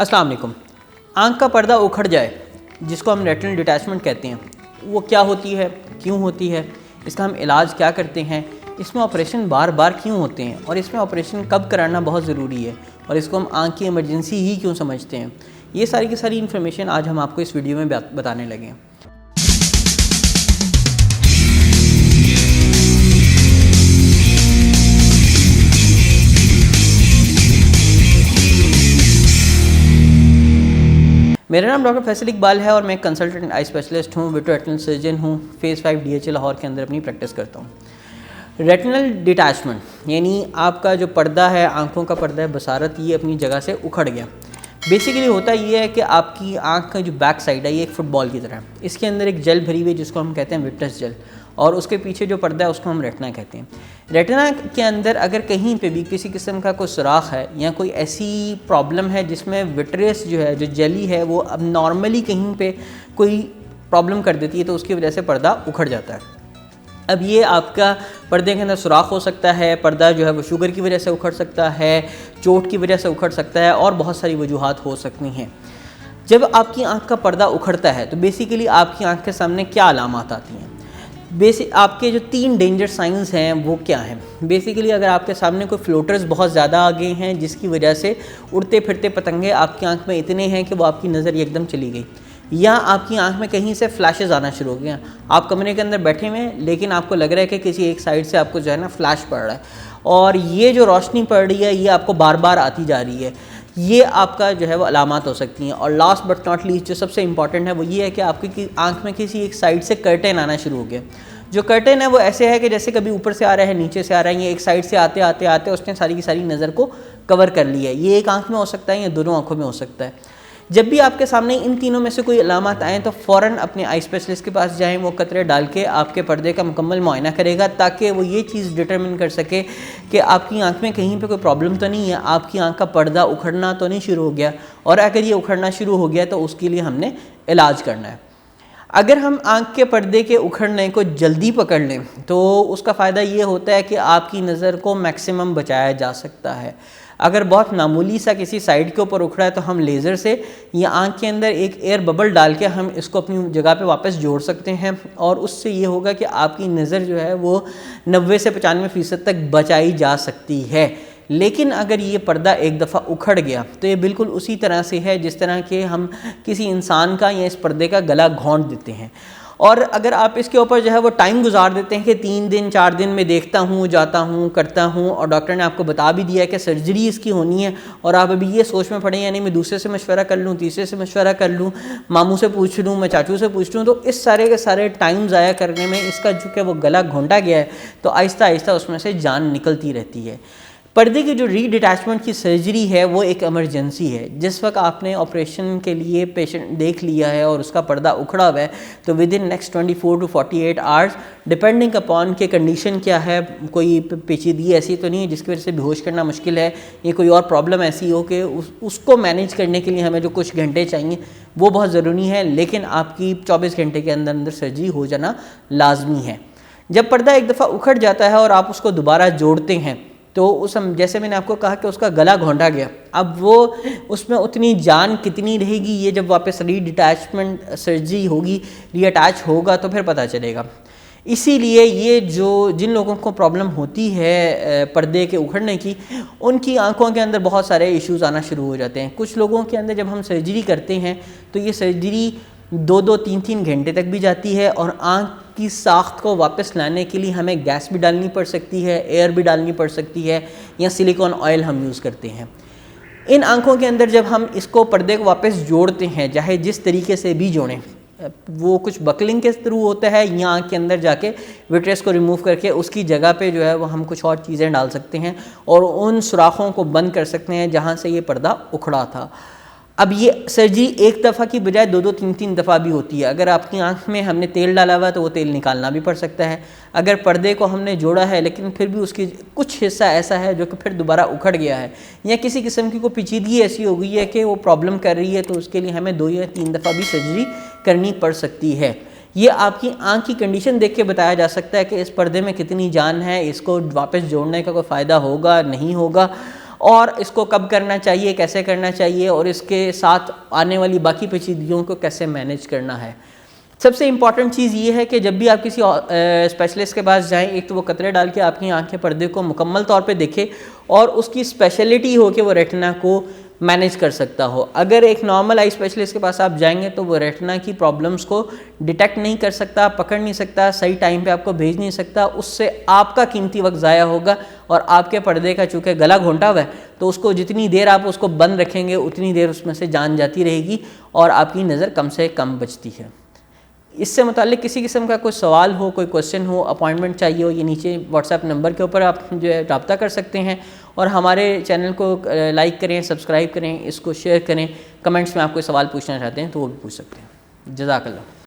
अस्सलाम वालेकुम। आँख का पर्दा उखड़ जाए, जिसको हम रेटिनल डिटैचमेंट कहते हैं, वो क्या होती है, क्यों होती है, इसका हम इलाज क्या करते हैं, इसमें ऑपरेशन बार बार क्यों होते हैं और इसमें ऑपरेशन कब कराना बहुत ज़रूरी है और इसको हम आँख की इमरजेंसी ही क्यों समझते हैं, ये सारी की सारी इन्फॉर्मेशन आज हम आपको इस वीडियो में बताने लगे हैं। मेरा नाम डॉक्टर फैसल इकबाल है और मैं कंसल्टेंट आई स्पेशलिस्ट हूँ, विट्रो सर्जन हूँ। फेज़ 5 DHA लाहौर के अंदर अपनी प्रैक्टिस करता हूँ। रेटिनल डिटैचमेंट यानी आपका जो पर्दा है, आंखों का पर्दा है, बसारत, ये अपनी जगह से उखड़ गया। बेसिकली होता ये है कि आपकी आंख का जो बैक साइड है ये एक फ़ुटबॉल की तरह है। इसके अंदर एक जेल भरी हुई है जिसको हम कहते हैं विट्रस जेल, और उसके पीछे जो पर्दा है उसको हम रेटिना कहते हैं। रेटिना के अंदर अगर कहीं पे भी किसी किस्म का कोई सुराख है या कोई ऐसी प्रॉब्लम है जिसमें विट्रस जो है, जो जेली है, वो अब नॉर्मली कहीं पे कोई प्रॉब्लम कर देती है तो उसकी वजह से पर्दा उखड़ जाता है। अब ये आपका पर्दे के अंदर सुराख हो सकता है, पर्दा जो है वो शुगर की वजह से उखड़ सकता है, चोट की वजह से उखड़ सकता है और बहुत सारी वजूहात हो सकती हैं। जब आपकी आंख का पर्दा उखड़ता है तो बेसिकली आपकी आंख के सामने क्या अलामात आती हैं? आपके जो 3 डेंजर साइंस हैं वो क्या हैं? बेसिकली अगर आपके सामने कोई फ्लोटर्स बहुत ज़्यादा आ गए हैं जिसकी वजह से उड़ते फिरते पतंगे आपकी आंख में इतने हैं कि वो आपकी नज़र एकदम चली गई, या आपकी आंख में कहीं से फ्लैशेस आना शुरू हो गए हैं, आप कमरे के अंदर बैठे हुए हैं लेकिन आपको लग रहा है कि किसी एक साइड से आपको जो है ना फ्लैश पड़ रहा है और ये जो रोशनी पड़ रही है ये आपको बार बार आती जा रही है, ये आपका जो है वो अलामात हो सकती हैं। और लास्ट बट नॉट लीस्ट जो सबसे इंपॉर्टेंट है वो ये है कि आपकी आंख में किसी एक साइड से कर्टेन आना शुरू हो गया। जो कर्टेन है वो ऐसे है कि जैसे कभी ऊपर से आ रहा है, नीचे से आ रहा है, ये एक साइड से आते आते आते उसने सारी की सारी नज़र को कवर कर लिया है। ये एक आंख में हो सकता है या दोनों आंखों में हो सकता है। जब भी आपके सामने इन तीनों में से कोई अलामत आएँ तो फ़ौरन अपने आई स्पेशलिस्ट के पास जाएं। वो कतरे डाल के आपके पर्दे का मुकम्मल मुआयना करेगा ताकि वो ये चीज़ डिटरमिन कर सके कि आपकी आंख में कहीं पे कोई प्रॉब्लम तो नहीं है, आपकी आंख का पर्दा उखड़ना तो नहीं शुरू हो गया, और अगर ये उखड़ना शुरू हो गया तो उसके लिए हमने इलाज करना है। अगर हम आंख के पर्दे के उखड़ने को जल्दी पकड़ लें तो उसका फ़ायदा ये होता है कि आपकी नज़र को मैक्सिमम बचाया जा सकता है। अगर बहुत मामूली सा किसी साइड के ऊपर उखड़ा है तो हम लेज़र से या आंख के अंदर एक एयर बबल डाल के हम इसको अपनी जगह पे वापस जोड़ सकते हैं, और उससे ये होगा कि आपकी नज़र जो है वो 90 से 95% तक बचाई जा सकती है। लेकिन अगर ये पर्दा एक दफ़ा उखड़ गया तो ये बिल्कुल उसी तरह से है जिस तरह के हम किसी इंसान का या इस पर्दे का गला घोंट देते हैं। और अगर आप इसके ऊपर जो है वो टाइम गुजार देते हैं कि 3 दिन 4 दिन में देखता हूँ, जाता हूँ, करता हूँ, और डॉक्टर ने आपको बता भी दिया है कि सर्जरी इसकी होनी है, और आप अभी ये सोच में पड़े यानी मैं दूसरे से मशवरा कर लूँ, तीसरे से मशवरा कर लूँ, मामू से पूछ लूँ, मैं चाचू से पूछ लूँ, तो इस सारे के सारे टाइम ज़ाया करने में इसका जो कि वो गला घोंटा गया है तो आहिस्ता आहिस्ता उसमें से जान निकलती रहती है। पर्दे की जो रीडिटैचमेंट की सर्जरी है वो एक इमरजेंसी है। जिस वक्त आपने ऑपरेशन के लिए पेशेंट देख लिया है और उसका पर्दा उखड़ा हुआ है तो with in next 24 to 48 hours, depending upon के कंडीशन क्या है, कोई पेचीदगी ऐसी तो नहीं है जिसकी वजह से बेहोश करना मुश्किल है, या कोई और प्रॉब्लम ऐसी हो कि उसको मैनेज करने के लिए हमें जो कुछ घंटे चाहिए वो बहुत ज़रूरी है, लेकिन आपकी 24 घंटे के अंदर अंदर सर्जरी हो जाना लाजमी है। जब पर्दा एक दफ़ा उखड़ जाता है और आप उसको दोबारा जोड़ते हैं तो जैसे मैंने आपको कहा कि उसका गला घोंटा गया, अब वो उसमें उतनी जान कितनी रहेगी ये जब वापस रीडिटैचमेंट सर्जरी होगी, रीअटैच होगा तो फिर पता चलेगा। इसीलिए ये जिन लोगों को प्रॉब्लम होती है पर्दे के उखड़ने की, उनकी आंखों के अंदर बहुत सारे इश्यूज़ आना शुरू हो जाते हैं। कुछ लोगों के अंदर जब हम सर्जरी करते हैं तो ये सर्जरी 2-2, 3-3 घंटे तक भी जाती है, और आँख की साख्त को वापस लाने के लिए हमें गैस भी डालनी पड़ सकती है, एयर भी डालनी पड़ सकती है, या सिलिकॉन ऑयल हम यूज़ करते हैं। इन आँखों के अंदर जब हम इसको पर्दे को वापस जोड़ते हैं, चाहे जिस तरीके से भी जोड़ें, वो कुछ बकलिंग के थ्रू होता है या आँख के अंदर जाके विट्रस को रिमूव करके उसकी जगह पे जो है वो हम कुछ और चीज़ें डाल सकते हैं और उन सुराखों को बंद कर सकते हैं जहाँ से ये पर्दा उखड़ा था। अब ये सर्जरी एक दफ़ा की बजाय 2-2, 3-3 दफ़ा भी होती है। अगर आपकी आंख में हमने तेल डाला हुआ है तो वो तेल निकालना भी पड़ सकता है। अगर पर्दे को हमने जोड़ा है लेकिन फिर भी उसकी कुछ हिस्सा ऐसा है जो कि फिर दोबारा उखड़ गया है, या किसी किस्म की कोई पेचीदगी ऐसी हो गई है कि वो प्रॉब्लम कर रही है, तो उसके लिए हमें 2 या 3 दफ़ा भी सर्जरी करनी पड़ सकती है। ये आपकी आंख की कंडीशन देख के बताया जा सकता है कि इस पर्दे में कितनी जान है, इसको वापस जोड़ने का कोई फ़ायदा होगा नहीं होगा। और इसको कब करना चाहिए, कैसे करना चाहिए और इसके साथ आने वाली बाकी पेचीदगियों को कैसे मैनेज करना है। सबसे इम्पॉर्टेंट चीज़ ये है कि जब भी आप किसी स्पेशलिस्ट के पास जाएं, एक तो वो कतरे डाल के आपकी आँख के पर्दे को मुकम्मल तौर पे देखे और उसकी स्पेशलिटी हो कि वो रेटिना को मैनेज कर सकता हो। अगर एक नॉर्मल आई स्पेशलिस्ट के पास आप जाएंगे तो वो रेटिना की प्रॉब्लम्स को डिटेक्ट नहीं कर सकता, पकड़ नहीं सकता, सही टाइम पे आपको भेज नहीं सकता, उससे आपका कीमती वक्त ज़ाया होगा और आपके पर्दे का चूँकि गला घोंटा हुआ है तो उसको जितनी देर आप उसको बंद रखेंगे उतनी देर उसमें से जान जाती रहेगी और आपकी नज़र कम से कम बचती है। इससे मुताल्लिक किसी किस्म का कोई सवाल हो, कोई क्वेश्चन हो, अपॉइंटमेंट चाहिए हो, ये नीचे व्हाट्सएप नंबर के ऊपर आप जो है रब्ता कर सकते हैं और हमारे चैनल को लाइक करें, सब्सक्राइब करें, इसको शेयर करें। कमेंट्स में आप कोई सवाल पूछना चाहते हैं तो वो भी पूछ सकते हैं। जज़ाकल्लाह।